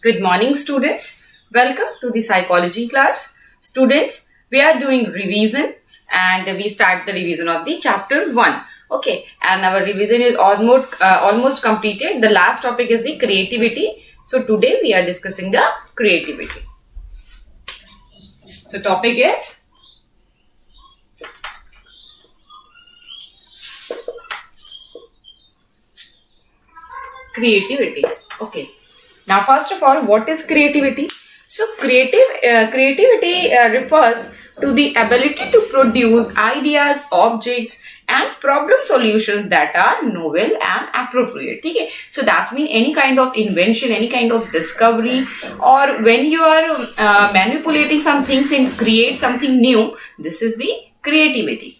Good morning, students. Welcome to the psychology class. Students, we are doing revision and we start the revision of the chapter 1. Okay, and our revision is almost completed. The last topic is the creativity. So today we are discussing the creativity. So topic is creativity. Okay. Now, first of all, what is creativity? So, creativity refers to the ability to produce ideas, objects, and problem solutions that are novel and appropriate. Okay? So, that means any kind of invention, any kind of discovery, or when you are manipulating some things and create something new, this is the creativity.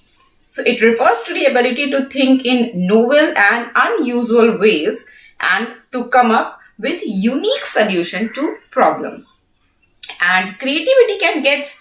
So, it refers to the ability to think in novel and unusual ways and to come up with unique solution to problem. And creativity can get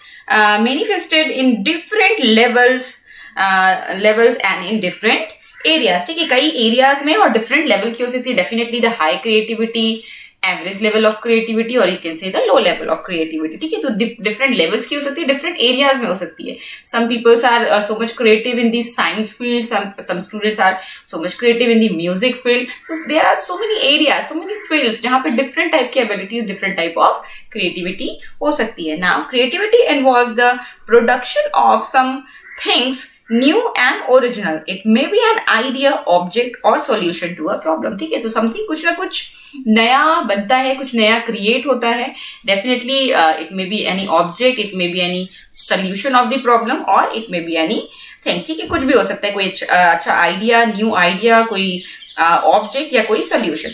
manifested in different levels and in different areas. ठीक है, कई areas में और different level की हो सकती है. Definitely the high creativity, average level of creativity, or you can say the low level of creativity. ठीक है, तो different levels की हो सकती है, different areas में हो सकती है. Some people are so much creative in the science field. Some students are so much creative in the music field. So there are so many areas, so many fields जहाँ पे different type की abilities, different type of creativity हो सकती है. Now creativity involves the production of some things new and original. It may be an idea, object or solution to a problem. ठीक है, तो something कुछ ना कुछ नया बनता है, कुछ नया create होता है. Definitely it may be any object, it may be any solution of the problem, or it may be anything. ठीक है, कुछ भी हो सकता है, कोई अच्छा idea, new idea, कोई object या कोई solution.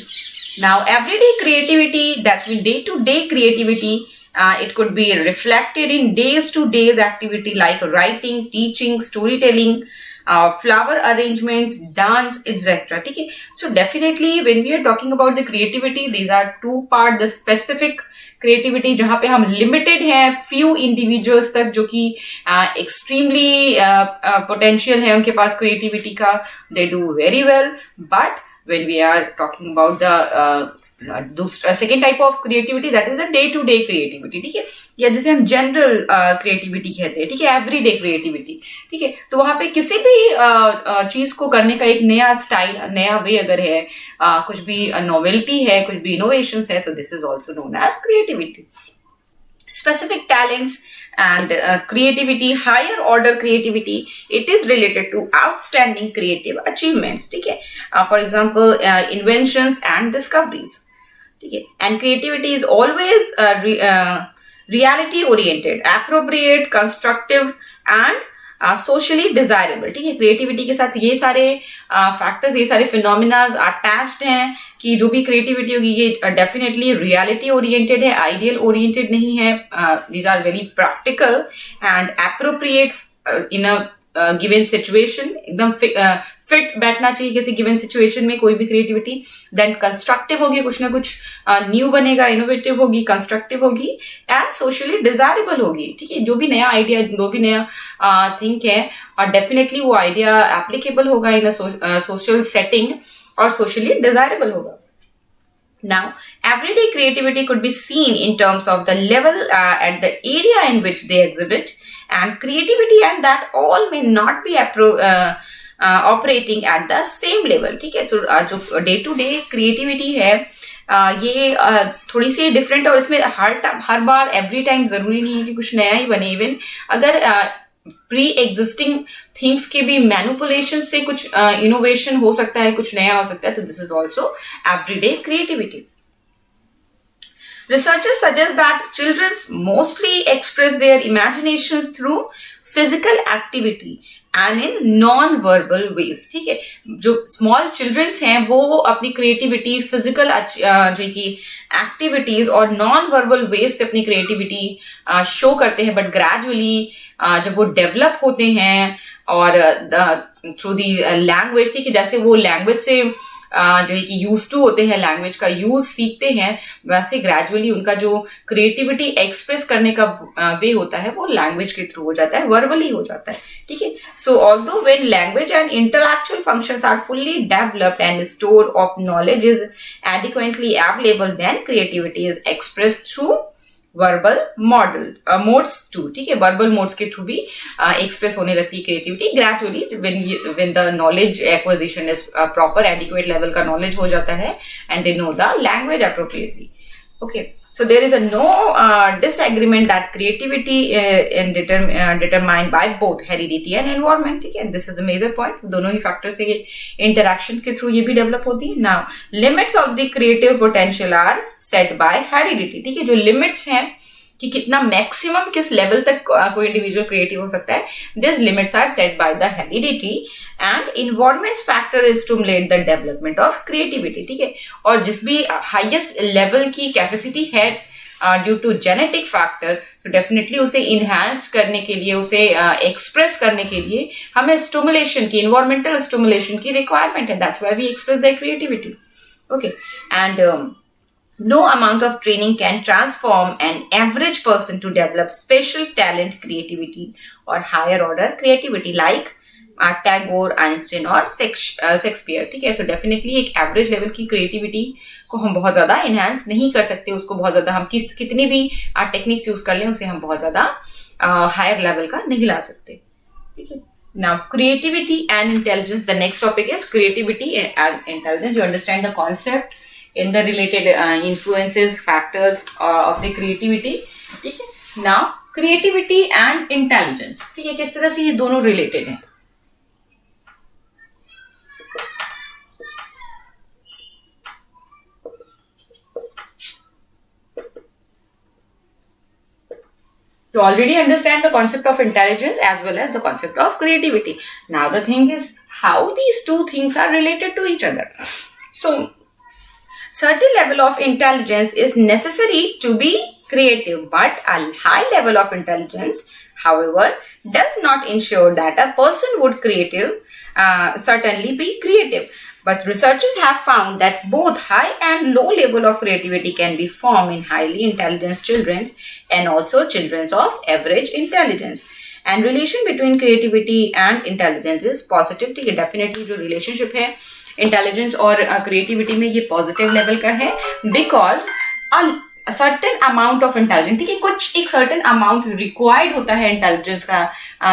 Now everyday creativity, that means day-to-day creativity. It could be reflected in days-to-day activity like writing, teaching, storytelling, flower arrangements, dance, etc. Okay? So definitely when we are talking about the creativity, these are two parts. The specific creativity जहाँ पे हम limited हैं few individuals तक जो कि extremely potential है उनके पास creativity का, they do very well. But when we are talking about the second type of creativity, that is the day to day creativity. ठीक है, या जिसे हम जनरल क्रिएटिविटी कहते हैं. ठीक है, एवरीडे क्रिएटिविटी. ठीक है, तो वहां पे किसी भी चीज को करने का एक नया स्टाइल, नया वे अगर है, कुछ भी नोवेल्टी है, कुछ भी इनोवेशन है, तो this is also known as creativity. Specific talents and creativity, higher order creativity, it is related to outstanding creative achievements. ठीक है, for example inventions and discoveries. ठीक है, and creativity is always reality oriented, appropriate, constructive and socially desirable. ठीक है, creativity के साथ ये सारे फैक्टर्स, ये सारे फिनोमिनाज अटैच्ड हैं कि जो भी क्रिएटिविटी होगी ये डेफिनेटली रियलिटी ओरिएंटेड है, आइडियल ओरिएंटेड नहीं है. These are very practical and appropriate in a given situation. एकदम फिट बैठना चाहिए किसी गिवन सिचुएशन में कोई भी क्रिएटिविटी. देन कंस्ट्रक्टिव होगी, कुछ ना कुछ न्यू बनेगा, इनोवेटिव होगी, कंस्ट्रक्टिव होगी एंड सोशली डिजायरेबल होगी. ठीक है, जो भी नया आइडिया, जो भी नया थिंक है, और डेफिनेटली वो आइडिया एप्लीकेबल होगा इन अ सोशल सेटिंग और सोशली डिजायरेबल होगा. Now, everyday creativity could be seen in terms of the level and the area in which they exhibit, and creativity and that all may not be operating at the same level. ठीक है, so जो day to day creativity है ये थोड़ी सी different है, और इसमें हर बार every time जरूरी नहीं है कि कुछ नया ही बने. इवन अगर प्री एग्जिस्टिंग थिंग्स के भी मैनिपुलेशन से कुछ इनोवेशन हो सकता है, कुछ नया हो सकता है, तो this is also everyday creativity. Researchers suggest that children mostly express their imaginations through physical activity and in non-verbal ways. ठीक है, जो small children हैं वो अपनी creativity physical जो कि activities और non-verbal ways से अपनी creativity show करते हैं, but gradually जब वो develop होते हैं और through the language, ठीक है, जैसे वो language से जो है कि यूज टू होते हैं, लैंग्वेज का यूज सीखते हैं, वैसे ग्रेजुअली उनका जो क्रिएटिविटी एक्सप्रेस करने का वे होता है वो लैंग्वेज के थ्रू हो जाता है, वर्बली हो जाता है, ठीक है। So although when language and intellectual functions are fully developed and store of knowledge is adequately available, then creativity is expressed through verbal models modes too, ठीक है। वर्बल मोड्स के थ्रू भी एक्सप्रेस होने लगती है creativity gradually, when the knowledge acquisition is proper, adequate level का knowledge हो जाता है and they know the language appropriately, okay. So there is a no disagreement that creativity is determined by both heredity and environment, ठीक है। This is the major point, दोनों ही factor से interaction के through ये भी डेवलप होती है। Now limits of the creative potential are set by heredity, ठीक है। जो लिमिट्स हैं कि कितना मैक्सिमम किस लेवल तक कोई इंडिविजुअल क्रिएटिव हो सकता है, this limits are set by the heredity and environments factor stimulate the development of creativity, ठीक है। और जिस भी हाईएस्ट लेवल की कैपेसिटी है due to genetic factor, so definitely उसे इनहैंस करने के लिए, उसे एक्सप्रेस करने के लिए हमें स्टिमुलेशन की, इन्वायरमेंटल स्टिमुलेशन की रिक्वायरमेंट है, that's why we express the creativity, okay. And no amount of training can transform an average person to develop special talent, creativity or higher order creativity like Tagore, Einstein और Shakespeare, ठीक है। So definitely एक average level की creativity को हम बहुत ज्यादा enhance नहीं कर सकते, उसको बहुत ज्यादा हम कितनी भी टेक्निक्स यूज कर लें उसे हम बहुत ज्यादा हायर लेवल का नहीं ला सकते, ठीक है। Now creativity and intelligence, the next topic is creativity and intelligence. You understand the concept in the related influences, factors of the creativity, ठीक है। Now creativity and intelligence, ठीक है, किस तरह से ये दोनों रिलेटेड हैं। You already understand the concept of intelligence as well as the concept of creativity. Now the thing is how these two things are related to each other. So certain level of intelligence is necessary to be creative, but a high level of intelligence, however, does not ensure that a person would certainly be creative. But researchers have found that both high and low level of creativity can be formed in highly intelligent children and also children of average intelligence. And relation between creativity and intelligence is positive, ठीक है। Definitely जो relationship है intelligence और creativity में ये positive level का है, because certain amount of intelligence, ठीक है, कुछ एक सर्टेन अमाउंट रिक्वायर्ड होता है इंटेलिजेंस का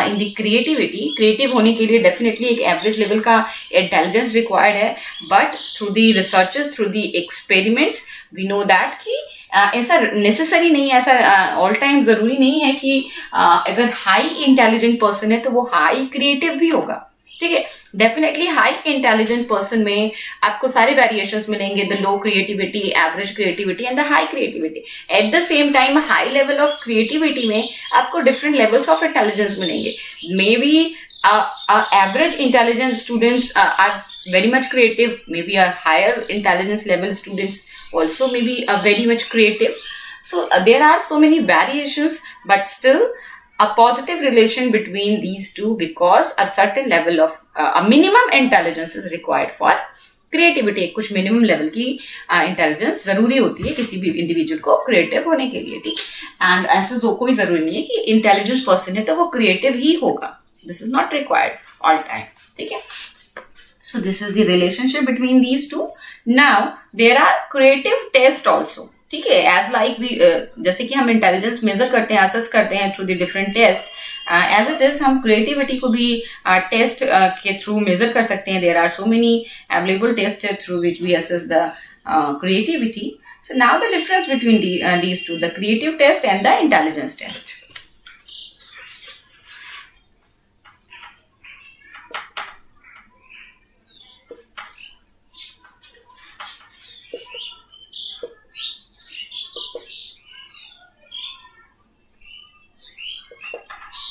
इन द क्रिएटिविटी। क्रिएटिव होने के लिए डेफिनेटली एक एवरेज लेवल का इंटेलिजेंस रिक्वायर्ड है, but through the researches, through the experiments we know that कि ऐसा नेसेसरी नहीं है, ऐसा ऑल टाइम जरूरी नहीं है कि अगर हाई इंटेलिजेंट पर्सन है तो वो हाई क्रिएटिव भी होगा, ठीक है। डेफिनेटली हाई इंटेलिजेंट पर्सन में आपको सारे वेरिएशंस मिलेंगे, the low creativity, average creativity and the high creativity. At the same time high level of creativity में आपको डिफरेंट लेवल्स ऑफ इंटेलिजेंस मिलेंगे। May be average intelligence students are very much creative, maybe a higher intelligence level students also may be very much creative. So there are so many variations, but still a positive relation between these two, because a certain level of a minimum intelligence is required for creativity. कुछ minimum level की intelligence जरूरी होती है किसी भी individual को creative होने के लिए, ठीक। and ऐसा कोई जरूरी नहीं है कि intelligent person है तो वो creative ही होगा, this is not required all time, ठीक है। so this is the relationship between these two. now there are creative tests also, ठीक है। एज लाइक जैसे कि हम इंटेलिजेंस मेजर करते हैं, असेस करते हैं through the different test, as it is हम क्रिएटिविटी को भी टेस्ट के थ्रू मेजर कर सकते हैं। There are so many available test through which we assess the creativity. So now the difference between these two, the creative test and the intelligence test.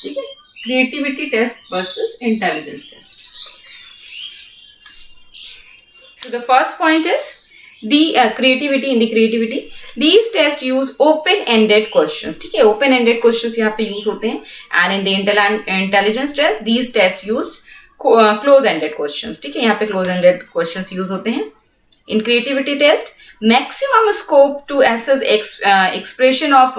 ठीक है, creativity test versus intelligence test. So the first point is the creativity. In the creativity, these tests use open-ended questions. ठीक है, open-ended questions यहाँ पे use होते हैं. And in the intelligence test, these tests used close-ended questions. ठीक है, यहाँ पे close-ended questions use होते हैं. In creativity test, maximum scope to assess expression of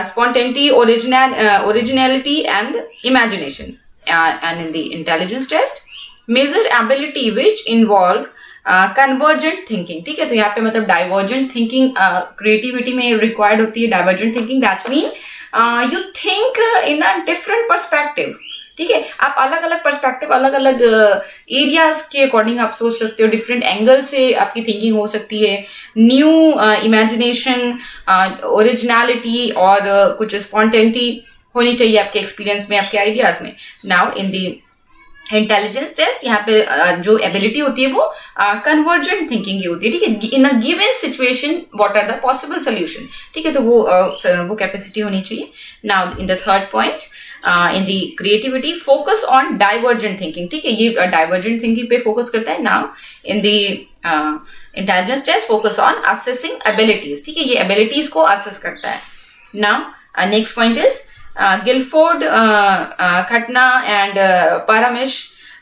spontaneity, originality and imagination. And in the intelligence test, measure ability which involve convergent thinking. ठीक है, तो यहाँ पे मतलब डाइवर्जेंट थिंकिंग क्रिएटिविटी में रिक्वायर्ड होती है. Divergent thinking that's mean you think in a different perspective. ठीक है, आप अलग अलग पर्सपेक्टिव, अलग अलग एरियाज के अकॉर्डिंग आप सोच सकते हो. डिफरेंट एंगल से आपकी थिंकिंग हो सकती है. न्यू इमेजिनेशन, ओरिजिनलिटी और कुछ स्पॉन्टेनिटी होनी चाहिए आपके एक्सपीरियंस में, आपके आइडियाज में. Now in the intelligence test, यहाँ पे जो एबिलिटी होती है वो कन्वर्जेंट थिंकिंग की होती है. ठीक है, in a given situation what are the possible solution. ठीक है, तो वो कैपेसिटी होनी चाहिए. Now in the third point, in the creativity, focus on divergent thinking. ठीक है, ये डाइवर्जेंट थिंकिंग पे फोकस करता है. Now in the intelligence test, focus on assessing abilities. ठीक है, ये एबिलिटीज को असेस करता है. Now next point is Guilford, Khatena and Paramesh,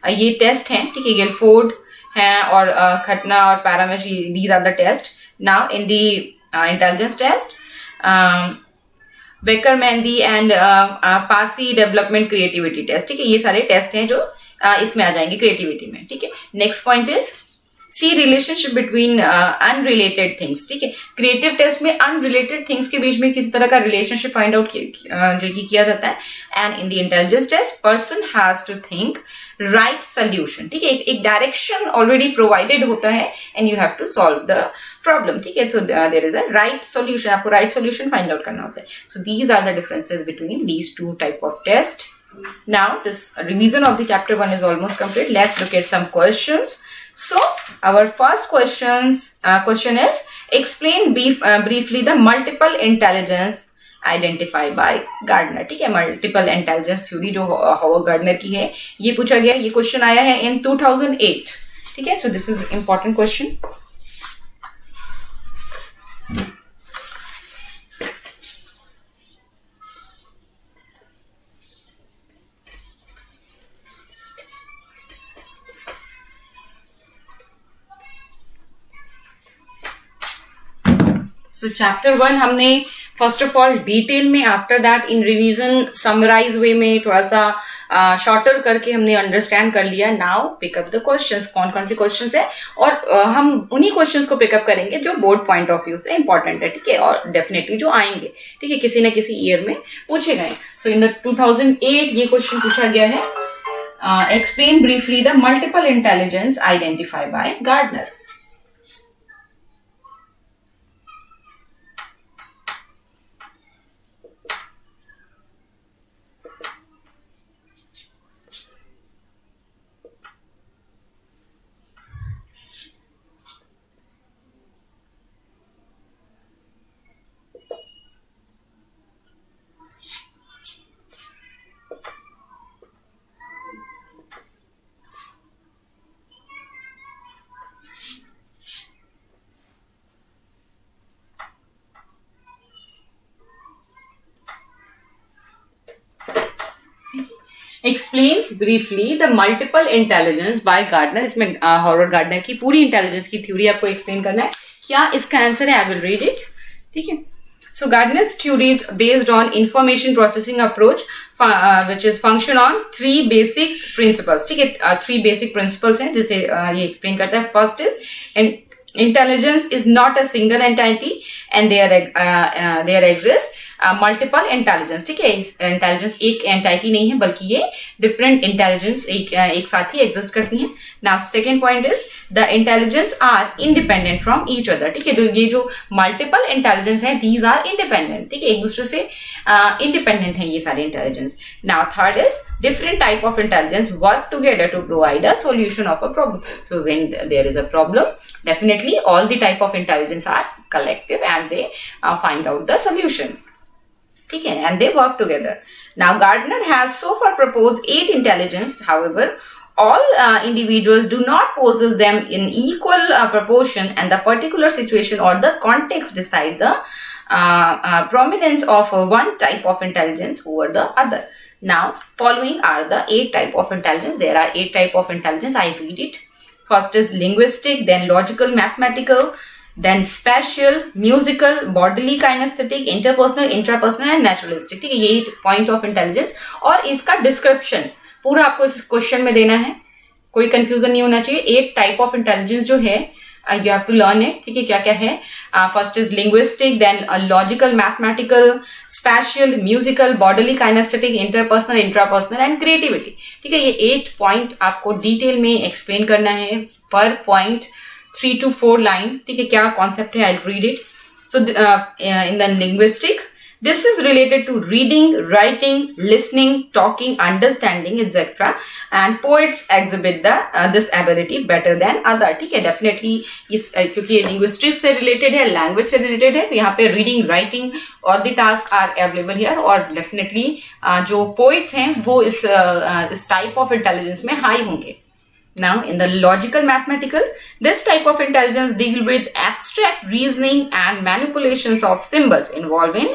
ये टेस्ट हैं. ठीक है, गिलफोर्ड हैं और खटना और Paramesh, these are the test. Now in the intelligence test, Baqer Mehdi and Passi development creativity test. ठीक है, ये सारे टेस्ट हैं जो इसमें आ जाएंगे क्रिएटिविटी में. ठीक है, next point is see relationship between unrelated things. ठीक है, क्रिएटिव टेस्ट में अनरिलेटेड थिंग्स के बीच में किसी तरह का रिलेशनशिप फाइंड आउट जो कि किया जाता है. And in the intelligence test, person has to think right solution. ठीक है, एक डायरेक्शन ऑलरेडी प्रोवाइडेड होता है and you have to solve the problem. ठीक है, so there is a right solution, आपको राइट सोल्यूशन फाइंड आउट करना होता है. So these are the differences between these two type of test. Now this revision of the chapter 1 is almost complete. Let's look at some questions. So our first question is, explain briefly the multiple intelligence identified by Gardner. ठीक है, multiple intelligence theory जो Howard Gardner की है, ये पूछा गया. ये question आया है in 2008. ठीक है, so this is important question. So chapter 1 हमने फर्स्ट ऑफ ऑल डिटेल में, after that in revision summarize way में थोड़ा सा शॉर्टर करके हमने अंडरस्टैंड कर लिया. Now pick up the questions. कौन कौन से क्वेश्चंस है और हम उन्हीं क्वेश्चंस को पिकअप करेंगे जो बोर्ड पॉइंट ऑफ व्यू से इंपॉर्टेंट है. ठीक है, और डेफिनेटली जो आएंगे, ठीक है, किसी न किसी ईयर में पूछे गए. सो इन द 2008 ये क्वेश्चन पूछा गया है, explain briefly the multiple intelligence identify by Gardner. Explain briefly the multiple intelligence by Gardner. इसमें हॉवर्ड गार्डनर की पूरी इंटेलिजेंस की थ्योरी आपको एक्सप्लेन करना है. क्या इसका आंसर है? I will read it. ठीक है, so Gardner's theory is based on information processing approach which is function on 3 basic principles. ठीक है, 3 बेसिक प्रिंसिपल्स हैं जिसे ये एक्सप्लेन करता है. First is intelligence is not a single entity and there exist multiple intelligence. ठीक है, intelligence एक एंटाइटी नहीं है बल्कि ये डिफरेंट इंटेलिजेंस एक साथ ही एग्जिस्ट करती हैं. Now second point is the intelligence are independent from each other. ठीक है, तो ये जो मल्टीपल इंटेलिजेंस है दीज आर इंडिपेंडेंट. ठीक है, एक दूसरे से इंडिपेंडेंट है ये सारे intelligence. Now third is different type of intelligence work together to provide a solution of a problem. So when there is a problem, definitely all the type of intelligence are collective and they find out the solution. ठीक है, and they work together. Now Gardner has so far proposed 8 intelligence. However, all individuals do not possess them in equal proportion, and the particular situation or the context decide the prominence of one type of intelligence over the other. Now following are the 8 type of intelligence. There are 8 type of intelligence. I read it. First is linguistic, then logical mathematical, then spatial, musical, bodily kinesthetic, interpersonal, intrapersonal and naturalistic. ठीक है, यही point of intelligence और इसका description पूरा आपको इस question में देना है, कोई कंफ्यूजन नहीं होना चाहिए। 8 टाइप ऑफ इंटेलिजेंस जो है you have to learn it. ठीक है, क्या क्या है? First is linguistic, then logical, mathematical, spatial, musical, bodily kinesthetic, interpersonal, intrapersonal and creativity. ठीक है, ये 8 पॉइंट आपको डिटेल में एक्सप्लेन करना है पर पॉइंट 3 to 4 लाइन। ठीक है, क्या कॉन्सेप्ट है? I read it. So in the linguistic, this is related to reading, writing, listening, talking, understanding, etc. and poets exhibit this ability better than other। ठीक है, डेफिनेटली इस क्योंकि ये लिंग्विस्टिक्स से रिलेटेड है, लैंग्वेज से रिलेटेड है, तो यहाँ पे रीडिंग, राइटिंग और the task are available here. और डेफिनेटली जो पोइट्स हैं वो इस टाइप ऑफ इंटेलिजेंस में हाई होंगे। Now, in the logical mathematical, this type of intelligence deal with abstract reasoning and manipulations of symbols involving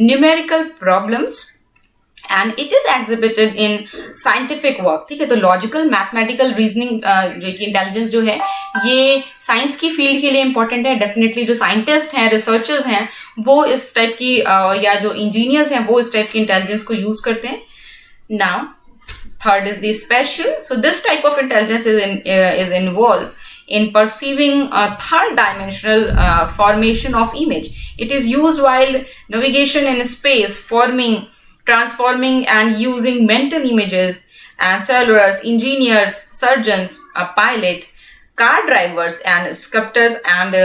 numerical problems, and it is exhibited in scientific work। ठीक है, तो logical mathematical reasoning intelligence जो है ये science की field के लिए important है। डेफिनेटली जो साइंटिस्ट हैं, रिसर्चर्स हैं, वो इस टाइप की या जो इंजीनियर्स हैं वो इस टाइप की इंटेलिजेंस को यूज करते हैं। Now third is the special. So this type of intelligence is involved in perceiving a third dimensional formation of image. It is used while navigation in space, forming, transforming and using mental images, and sailors, engineers, surgeons, a pilot, car drivers and sculptors and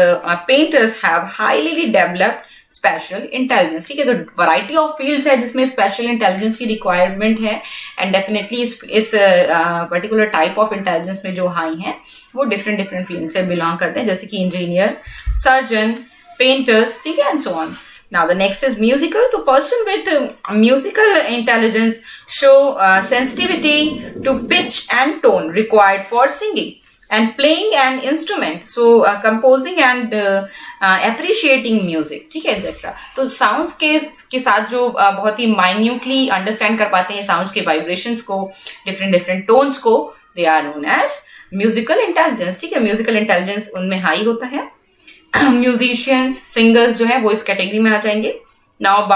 painters have highly developed special intelligence. ठीक है, तो variety of fields है जिसमें special intelligence की requirement है, and definitely इस particular type of intelligence में जो हाई हैं वो डिफरेंट फील्ड से बिलोंग करते हैं, जैसे कि इंजीनियर, सर्जन, पेंटर्स। ठीक है, and so on. Now the next is musical. तो person with musical intelligence show sensitivity to pitch and tone required for singing and playing an instrument, so composing and appreciating music। ठीक है, etc. तो sounds के साथ जो बहुत ही minutely understand कर पाते हैं साउंड्स के वाइब्रेशंस को, डिफरेंट टोन्स को, they are known as musical intelligence. ठीक है, म्यूजिकल इंटेलिजेंस उनमें हाई होता है। म्यूजिशियंस, सिंगर्स जो है वो इस कैटेगरी में आ जाएंगे। नाउ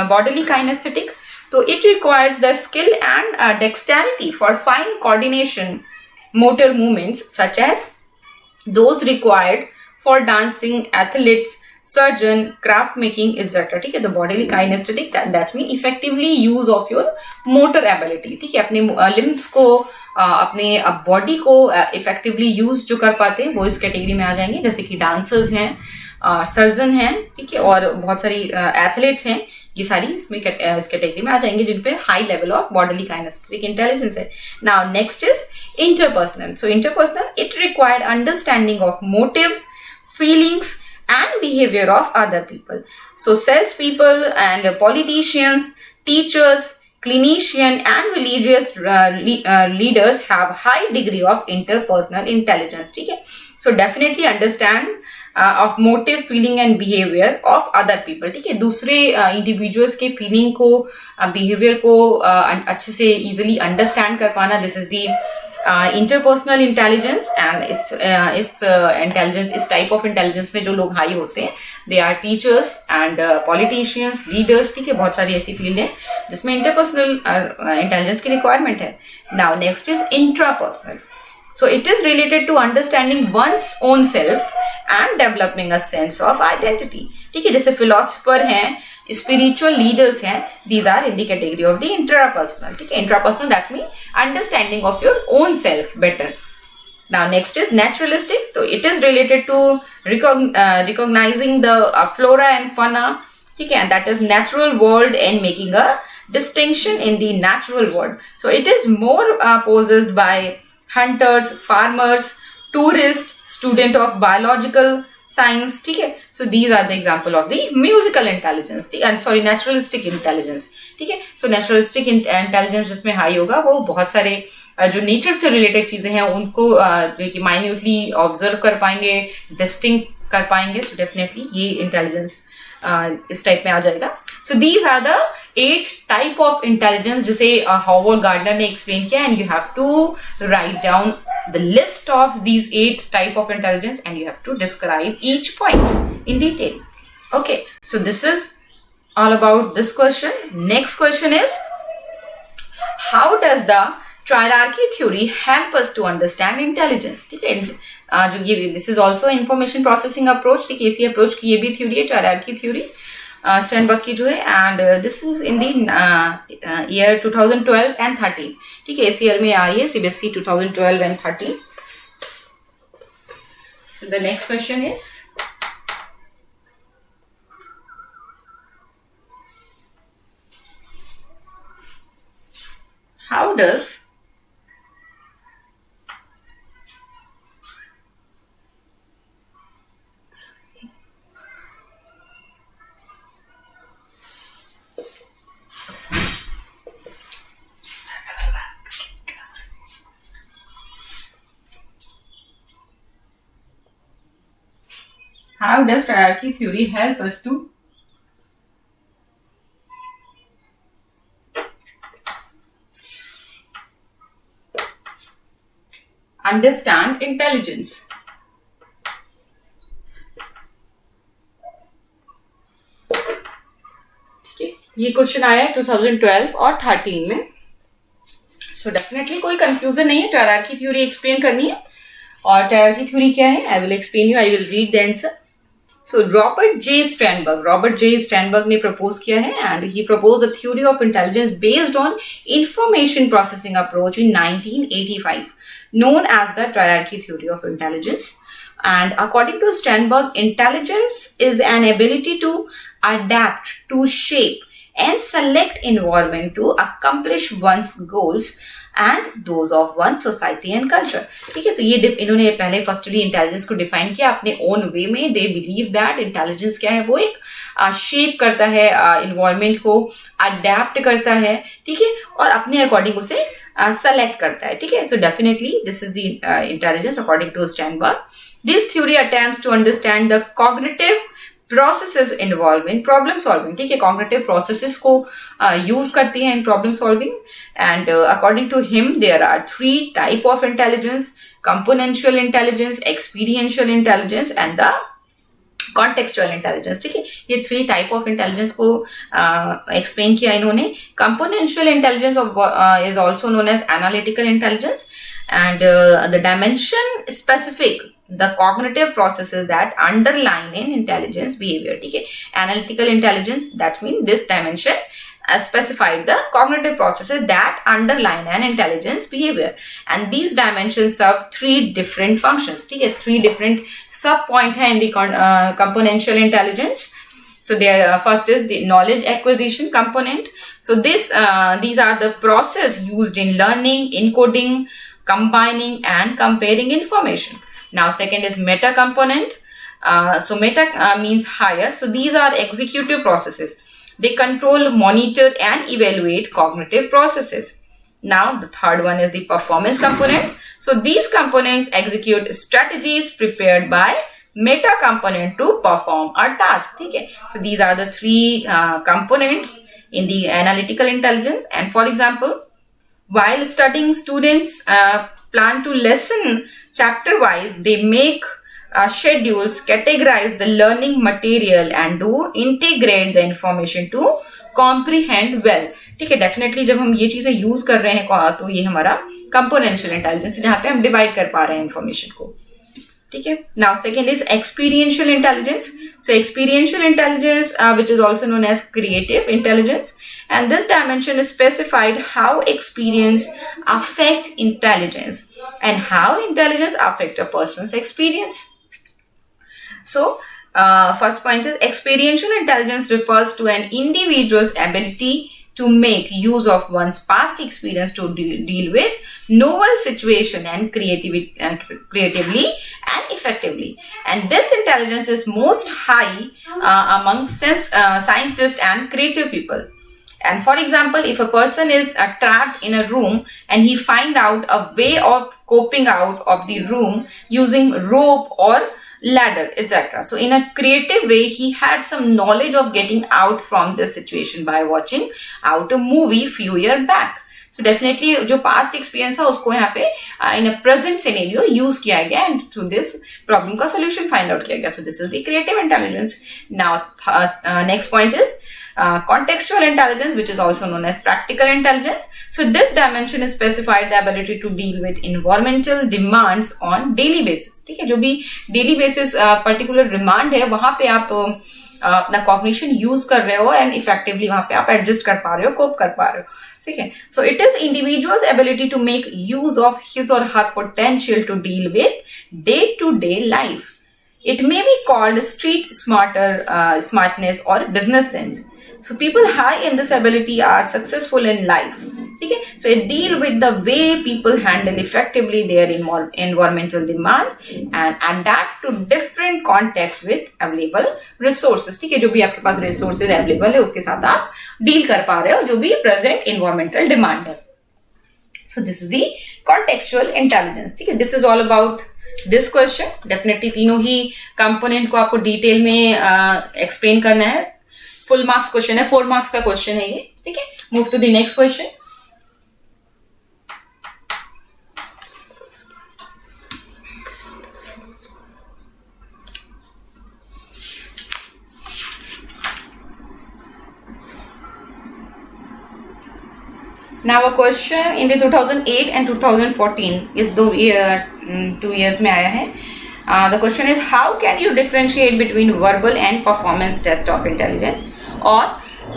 बॉडीली काइनेस्थेटिक, तो it requires the skill and dexterity for fine coordination motor movements such as those required for dancing, athletes, surgeon, craft making, etc. ठीक है, तो bodily kinesthetic that mean effectively use of your motor ability। ठीक है, अपने limbs को अपने body को effectively use जो कर पाते हैं वो इस कैटेगरी में आ जाएंगे, जैसे कि डांसर्स हैं, सर्जन हैं, ठीक है, और बहुत सारी एथलीट्स हैं। ये सारी इसमें इस कैटेगरी में आ जाएंगे जिनपे high level of bodily kinesthetic intelligence है। Now next is interpersonal. So interpersonal, it required understanding of motives, feelings and behavior of other people. So salespeople and politicians, teachers, clinician and religious leaders have high degree of interpersonal intelligence। ठीक है, so definitely understand of motive, feeling and behavior of other people। ठीक है, दूसरे individuals के feeling को, behavior को अच्छे से easily understand कर पाना, this is the interpersonal intelligence. And इस इंटेलिजेंस, इस टाइप ऑफ इंटेलिजेंस में जो लोग हाई होते हैं they are teachers and politicians, leaders. ठीक है, बहुत सारी ऐसी फील्ड है जिसमें इंटरपर्सनल इंटेलिजेंस की रिक्वायरमेंट है। Now next is intrapersonal. So it is related to understanding one's own self and developing a sense of identity। ठीक है, जैसे फिलोसफर हैं, स्पिरिचुअल लीडर्स हैं, these are in the category of the intrapersonal। ठीक है, intrapersonal that means understanding of your own self better। Now next is naturalistic। तो it is related to recognizing the flora and fauna। ठीक है, and that is natural world and making a distinction in the natural world। So it is more possessed by hunters, farmers, tourists, student of biological science। ठीक है, so these are the example of the musical intelligence। ठीक है, sorry, naturalistic intelligence। ठीक है, so naturalistic intelligence जिसमें high होगा वो बहुत सारे जो नेचर से रिलेटेड चीजें हैं उनको माइन्यूटली ऑब्जर्व कर पाएंगे, डिस्टिंक्ट कर पाएंगे। so definitely ये इंटेलिजेंस इस टाइप में आ जाएगा। So these are the 8 type of intelligence जिसे हॉवर्ड गार्डनर ने एक्सप्लेन किया, and you have to write down the list of these 8 type of intelligence and you have to describe each point in detail. Okay, so this is all about this question. Next question is, how does the triarchy theory help us to understand intelligence? ठीक है, जो ये this is also information processing approach, ठीक है, इसी approach की ये भी theory है, triarchy theory, स्टैनबर्ग की जो है, and this is in the year 2012 and 13, ठीक है, इस year में आई है CBSE 2012 and 13. So the next question is, how does triarchy theory help us to understand intelligence? ठीक है, ये क्वेश्चन आया है 2012 और 13 में. सो डेफिनेटली कोई कंफ्यूजन नहीं है, ट्रायरार्की थ्योरी एक्सप्लेन करनी है. और ट्रायरार्की थ्योरी क्या है, I will explain you, I will read the answer. So Robert J Sternberg ने प्रपोज किया है, and he propose a theory of intelligence based on information processing approach in 1985, known as the triarchy theory of intelligence. And according to Sternberg, intelligence is an ability to adapt, to shape and select environment to accomplish one's goals and those of one's society and culture. ठीक है, तो ये इन्होंने पहले firstly intelligence को define किया अपने own way में. दे बिलीव दैट इंटेलिजेंस क्या है, वो एक शेप करता है इन्वायरमेंट को, अडेप्ट करता है, ठीक है, और अपने अकॉर्डिंग उसे सेलेक्ट करता है. ठीक है, so definitely this is the intelligence according to Sternberg. This theory attempts to understand the cognitive processes involve in problem solving. ठीक है, कॉग्निटिव प्रोसेसेस को यूज करती है in problem solving. And according to him there are 3 type of intelligence: componential intelligence, experiential intelligence and the contextual intelligence. ठीक है, ये 3 type of intelligence को explain किया इन्होंने. Componential intelligence is also known as analytical intelligence, and the dimension specific the cognitive processes that underline in intelligence behavior. ठीक है, analytical intelligence, that means this dimension specified the cognitive processes that underline an intelligence behavior, and these dimensions serve 3 different functions. ठीक है, 3 different sub point है in the componential intelligence. So there first is the knowledge acquisition component. So these are the process used in learning, encoding, combining and comparing information. Now second is meta component. So meta means higher. So these are executive processes. They control, monitor and evaluate cognitive processes. Now the third one is the performance component. So these components execute strategies prepared by meta component to perform a task. ठीक है, so these are the 3 components in the analytical intelligence. And for example, while studying, students plan to listen chapter wise. They make schedules, categorize the learning material and do integrate the information to comprehend well. ठीक है, definitely जब हम ये चीजें use कर रहे हैं तो ये हमारा कंपोनेंशियल इंटेलिजेंस, जहाँ पे हम डिवाइड कर पा रहे हैं इंफॉर्मेशन को. ठीक है, now second is experiential intelligence. So experiential intelligence which is also known as creative intelligence, and this dimension is specified how experience affect intelligence and how intelligence affect a person's experience. So first point is experiential intelligence refers to an individual's ability to make use of one's past experience to deal with novel situation and creatively and effectively. And this intelligence is most high among scientists and creative people. And for example, if a person is trapped in a room and he find out a way of coping out of the room using rope or ladder, etc. So in a creative way, he had some knowledge of getting out from this situation by watching out a movie few years back. So definitely जो past experience है उसको यहाँ पे इन a present scenario use किया गया and through this problem का solution find out किया गया. So this is the creative intelligence. Now next point is contextual intelligence, which is also known as practical intelligence. So this dimension is specified the ability to deal with environmental demands on daily basis. ठीक है, जो भी daily basis particular demand है वहां पे आप अपना cognition use कर रहे हो and effectively वहां पे आप adjust कर पा रहे हो, cope कर पा रहे हो. ठीक है, so it is individual's ability to make use of his or her potential to deal with day-to-day life. It may be called street smartness or business sense. So people high in this ability are successful in life. Okay, so it deal with the way people handle effectively their environmental demand and adapt to different context with available resources. ठीक है, जो भी आपके पास resources available है उसके साथ आप deal कर पा रहे हो जो भी present environmental demand है. So this is the contextual intelligence. ठीक है, this is all about this question. Definitely तीनों ही component को आपको detail में explain करना है. फुल मार्क्स क्वेश्चन है, 4 मार्क्स का क्वेश्चन है ये. ठीक है, move to the next question. Now a question in the 2008 and 2014 इस 2 years में आया है. The question is how can you differentiate between verbal and performance test of intelligence or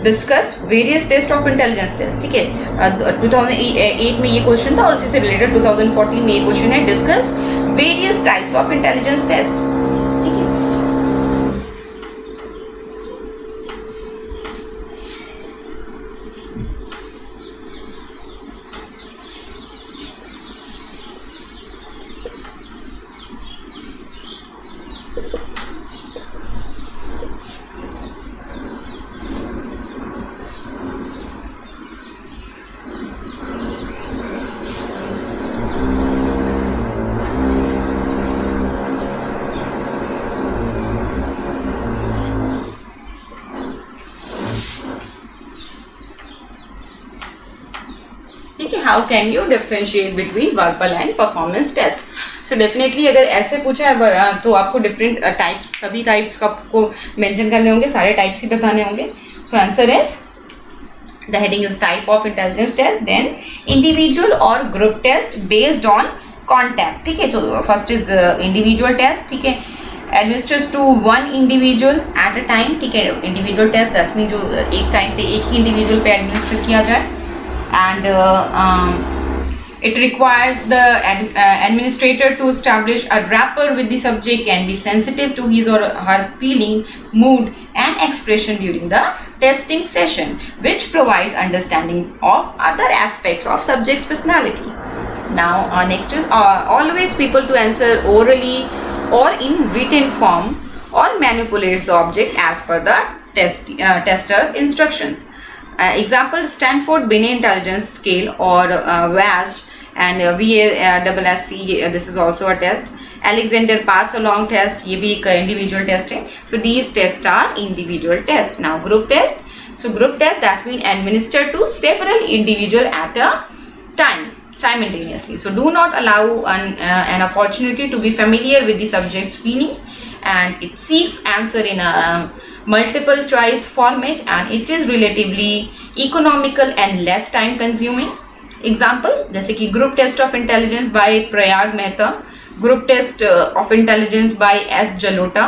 discuss various test of intelligence test. ठीक है, 2008 में ये question था और उसी से रिलेटेड 2014 में ये क्वेश्चन है discuss various types of intelligence test. ठीक है, how can you differentiate between verbal and performance test. So definitely अगर ऐसे पूछा है तो आपको different types, सभी types का आपको mention करने होंगे, सारे types ही बताने होंगे. So answer is, the heading is type of intelligence test, then individual or group test based on contact. ठीक है, तो first is individual test. ठीक है, administers to one individual at a time. ठीक है, individual test that means जो एक time पे एक ही individual पे administer किया जाए. And it requires the administrator to establish a rapport with the subject and be sensitive to his or her feeling, mood and expression during the testing session, which provides understanding of other aspects of subject's personality. Now next is always people to answer orally or in written form or manipulates the object as per the tester's instructions. Example, Stanford Binet Intelligence Scale or WASC and VASSC, this is also a test. Alexander Pass Along test, ये भी एक individual test है. So these tests are individual tests. Now group test. So group test that means administered to several individual at a time simultaneously. So do not allow an opportunity to be familiar with the subject's feeling, and it seeks answer in a multiple choice format, and it is relatively economical and less time consuming. Example जैसे कि group test of intelligence by Prayag Mehta, group test of intelligence by S. Jalota.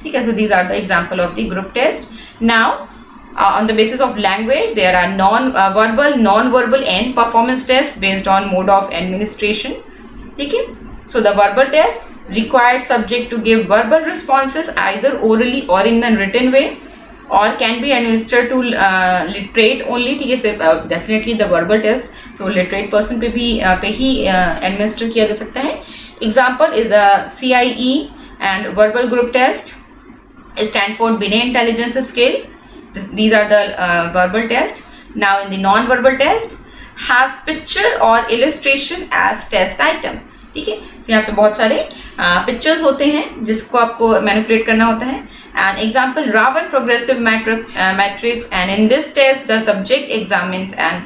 ठीक है, so these are the example of the group test. Now on the basis of language there are verbal, non-verbal and performance tests based on mode of administration. ठीक है, so the verbal test required subject to give verbal responses either orally or in a written way, or can be administered to literate only. ठीक है, सिर्फ definitely the verbal test तो literate person पे ही administer किया जा सकता है. Example is the CIE and verbal group test, Stanford Binet Intelligence Scale. These are the verbal test. Now in the non-verbal test has picture or illustration as test item. ठीक है, तो यहाँ पे बहुत सारे पिक्चर्स होते हैं जिसको आपको मैनिपुलेट करना होता है. And example Raven progressive matrix, and in this test the subject examines and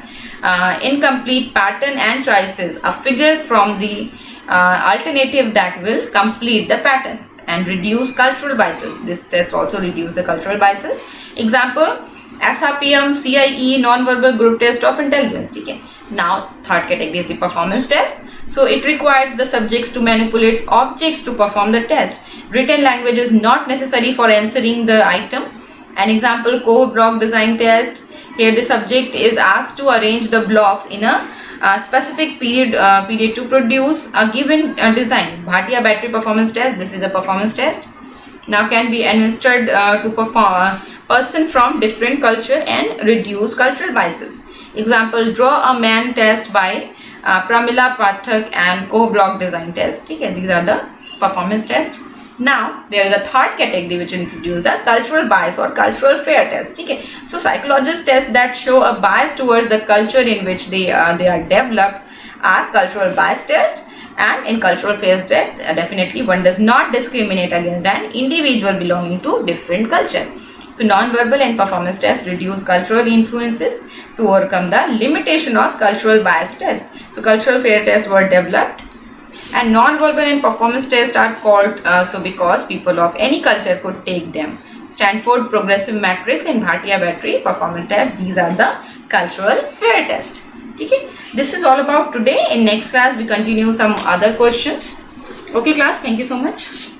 incomplete pattern and choices, a figure from the alternative that will complete the pattern and reduce cultural biases. This test also reduce the cultural biases. Example, SRPM, CIE, non-verbal group test of intelligence. Okay. Now third category is the performance test. So it requires the subjects to manipulate objects to perform the test. Written language is not necessary for answering the item. An example, Coe-Brock design test. Here the subject is asked to arrange the blocks in a specific period to produce a given design. Bhatia battery performance test. This is a performance test. Now can be administered to perform person from different culture and reduce cultural biases. Example, draw a man test by Pramila Pathak and Coe-Brock design test. Okay, these are the performance tests. Now there is a third category which introduces the cultural bias or cultural fear test. Okay, so psychologists tests that show a bias towards the culture in which they are developed are cultural bias test. And in cultural fear test, definitely one does not discriminate against an individual belonging to different culture. So non-verbal and performance tests reduce cultural influences to overcome the limitation of cultural bias test. So cultural fear tests were developed, and non-verbal and performance tests are called so because people of any culture could take them. Stanford Progressive Matrix and Bhatia Battery performance test, these are the cultural fear test. Okay, this is all about today. In next class we continue some other questions. Okay class, thank you so much.